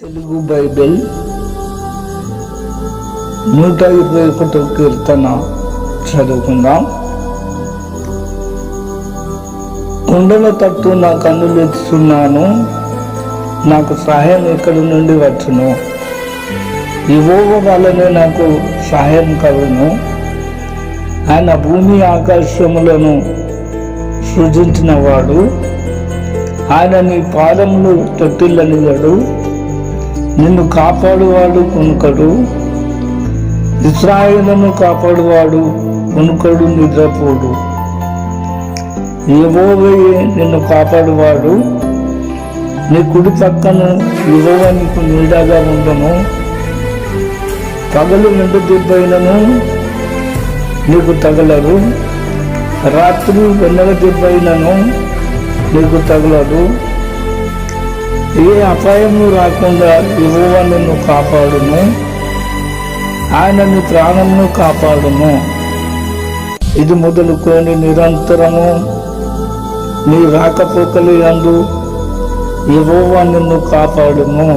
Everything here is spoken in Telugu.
తెలుగు బైబిల్ 121 కీర్తన చదువుకుందాం. కొండల తట్టు నా కన్నులు ఎత్తుతున్నాను, నాకు సహాయం ఎక్కడి నుండి వచ్చును? యెహోవా వలనే నాకు సహాయం కలుగును. ఆయన భూమి ఆకాశములను సృజించినవాడు. ఆయన నీ పాదములు తొట్టిల్లనియడు. నిన్ను కాపాడువాడు కునుకడు. ఇశ్రాయేలును కాపాడువాడు కునుకడు, నిద్రపోడు. యెహోవాయే నిన్ను కాపాడువాడు. నీ కుడి పక్కను యెహోవా నీకు నీడగా ఉండును. పగలు నిండు దెబ్బైనను నీకు తగలదు, రాత్రి వెన్నెల దెబ్బైనను నీకు తగలదు. ఏ అపాయము రాకుండా యెహోవా నిన్ను కాపాడును. ఆయన నీ ప్రాణమును కాపాడును. ఇది మొదలుకొని నిరంతరము నీ రాకపోకలు యందు యెహోవా నిన్ను కాపాడును.